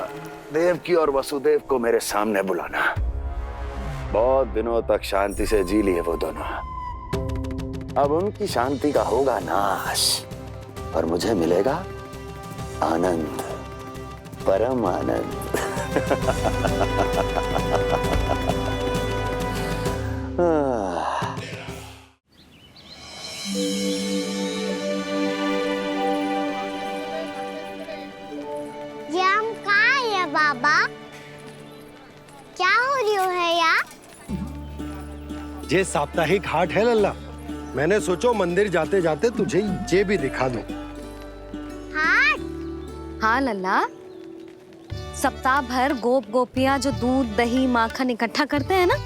देवकी और वसुदेव को मेरे सामने बुलाना। बहुत दिनों तक शांति से जी लिए वो दोनों, अब उनकी शांति का होगा नाश और मुझे मिलेगा आनंद, परम आनंद। ये आम कहाँ है बाबा? क्या हो रही है यार? ये साप्ताहिक हाट है लल्ला। मैंने सोचो मंदिर जाते जाते तुझे ये भी दिखा दूं। हाट? हाँ लल्ला, सप्ताह भर गोप गोपियां जो दूध दही माखन इकट्ठा करते हैं ना,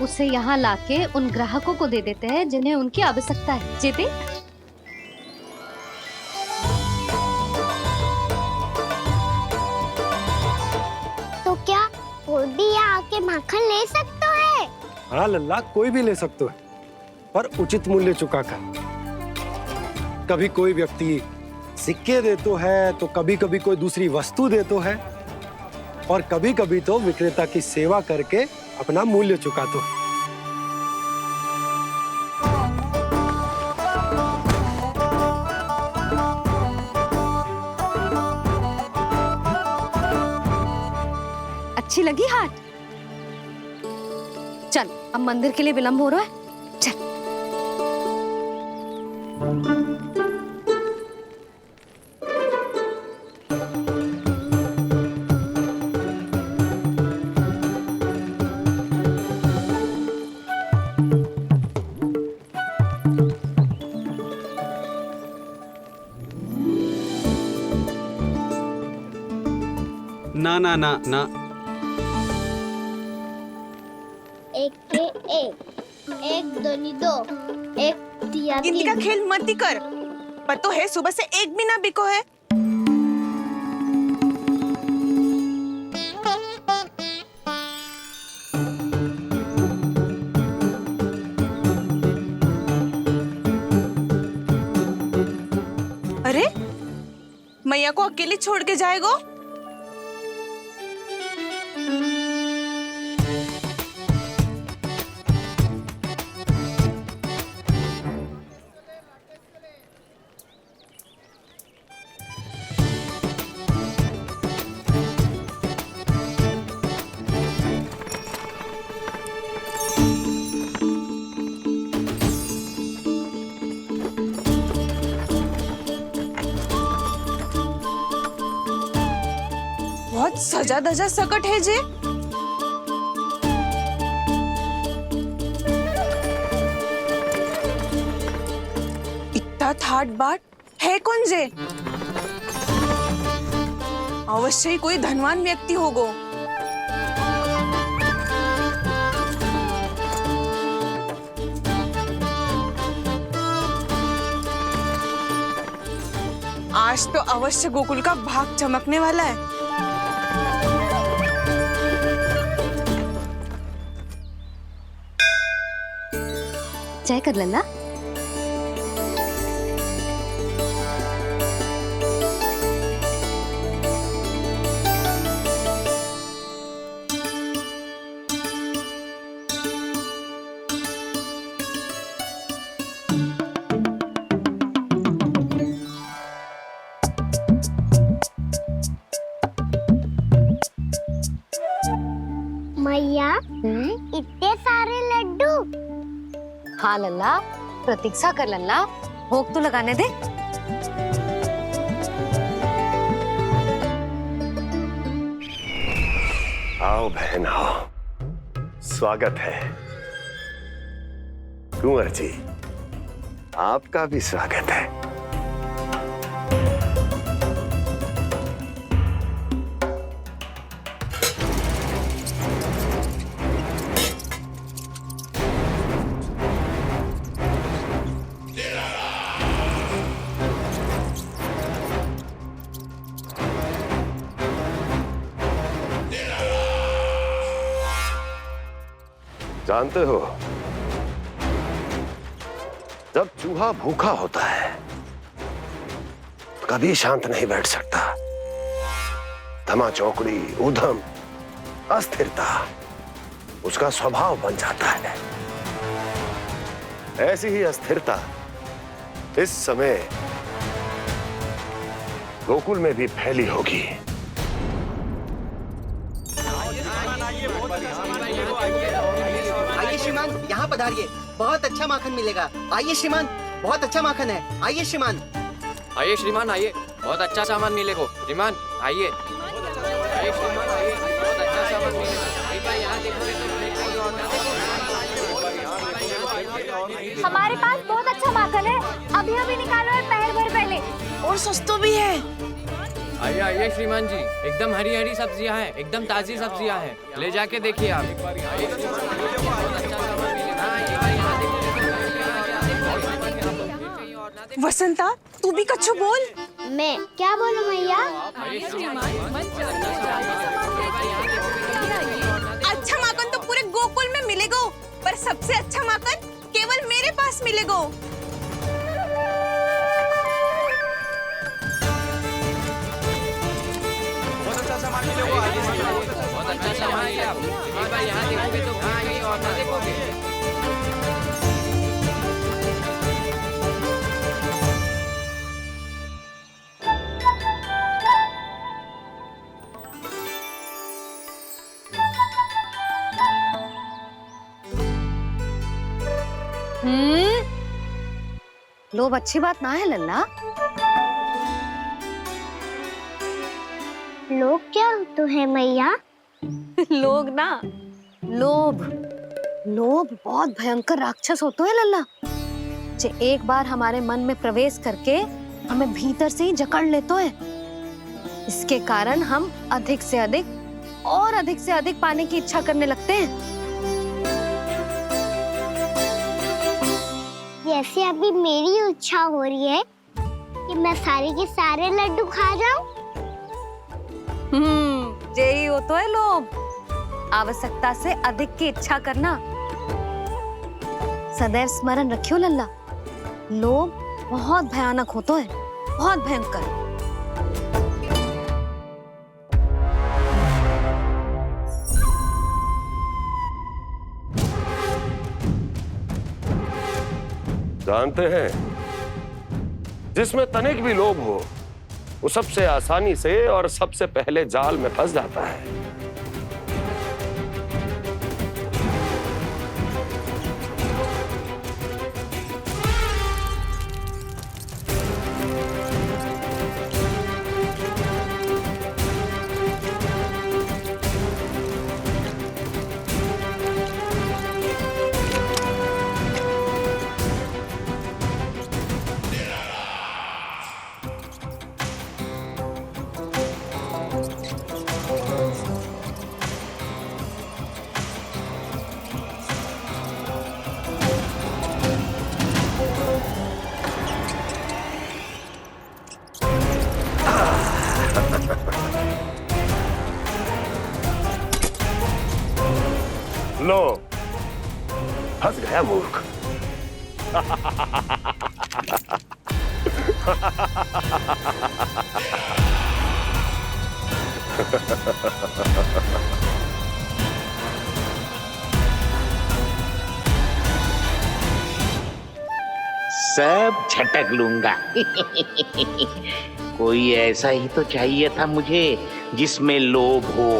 उसे यहाँ लाके उन ग्राहकों को दे देते हैं जिन्हें उनकी आवश्यकता है। जेते तो क्या कोई भी यहाँ आके माखन ले सकता है? हाँ लल्ला, कोई भी ले सकते है, पर उचित मूल्य चुकाकर। कभी कोई व्यक्ति सिक्के देतो है तो कभी कभी कोई दूसरी वस्तु देतो है, और कभी कभी तो विक्रेता की सेवा करके अपना मूल्य चुकातो है। अच्छी लगी हाट? चल, अब मंदिर के लिए विलंब हो रहा है, चल। ना ना ना ना, एक के एक दोनी दो, एक तिया गिनती का तीन। खेल मत ही कर। पतो है सुबह से एक भी ना बिको है। अरे मैया को अकेले छोड़ के जाएगो? बहुत सजा धजा सकट है जे। इतना थाट बाट है कौन जे? अवश्य ही कोई धनवान व्यक्ति होगो। आज तो अवश्य गोकुल का भाग चमकने वाला है। चाय कर लल्ला। मैया, इतने सारे लड्डू। हाँ लल्ला, प्रतीक्षा कर लल्ला, भोग तो लगाने दे। आओ बहन आओ, स्वागत है। कुंवर जी, आपका भी स्वागत है। जानते हो, जब चूहा भूखा होता है तो कभी शांत नहीं बैठ सकता। धमा चौकड़ी, उधम, अस्थिरता उसका स्वभाव बन जाता है। ऐसी ही अस्थिरता इस समय गोकुल में भी फैली होगी। आइए श्रीमान, यहाँ पधारिए, बहुत अच्छा माखन मिलेगा। आइए श्रीमान, बहुत अच्छा माखन है। आइए श्रीमान। आइए श्रीमान, आइए, बहुत अच्छा सामान मिलेगा। श्रीमान आइए, आइए श्रीमान, आइए, बहुत अच्छा सामान मिलेगा। और सस्तो भी है। आइए आइए श्रीमान जी, एकदम हरी हरी सब्जियां हैं, एकदम ताजी सब्जियां हैं, ले जाके देखिए आप। वसंता, तू भी कच्छु बोल। मैं क्या बोलूं मैया? अच्छा माखन तो पूरे गोकुल में मिलेगा, पर सबसे अच्छा माखन केवल मेरे पास मिलेगा। बहुत अच्छा सामान है आप। यहाँ देखोगे तो कहीं और ना देखोगे। लोभ अच्छी बात ना है लल्ला। लोग क्या तो है मैया? लोग ना, लोभ। लोभ बहुत भयंकर राक्षस होता है लल्ला, जे एक बार हमारे मन में प्रवेश करके हमें भीतर से ही जकड़ लेता है। इसके कारण हम अधिक से अधिक और अधिक से अधिक पाने की इच्छा करने लगते हैं। जैसे अभी मेरी इच्छा हो रही है कि मैं सारे के सारे लड्डू खा जाऊं। यही हो तो है लोभ, आवश्यकता से अधिक की इच्छा करना। सदैव स्मरण रखियो लल्ला, लोभ बहुत भयानक होता है, बहुत भयंकर। जानते हैं, जिसमें तनिक भी लोभ हो वो सबसे आसानी से और सबसे पहले जाल में फंस जाता है। लो, फंस गया मूर्ख। सब झटक लूंगा। कोई ऐसा ही तो चाहिए था मुझे जिसमें लोभ हो।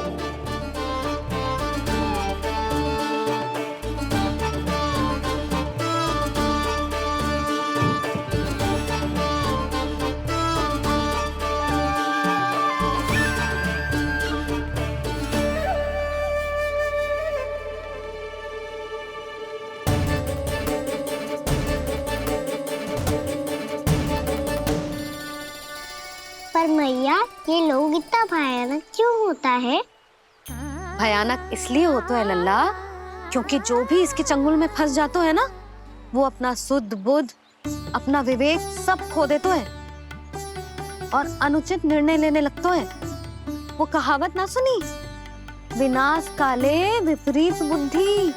पर मैया, ये लोग इतना भयानक क्यों होता है? भयानक इसलिए होता है लल्ला, क्योंकि जो भी इसके चंगुल में फंस जाता है ना, वो अपना शुद्ध बुद्ध, अपना विवेक सब खो देता है और अनुचित निर्णय लेने लगता है। वो कहावत ना सुनी, विनाश काले विपरीत बुद्धि।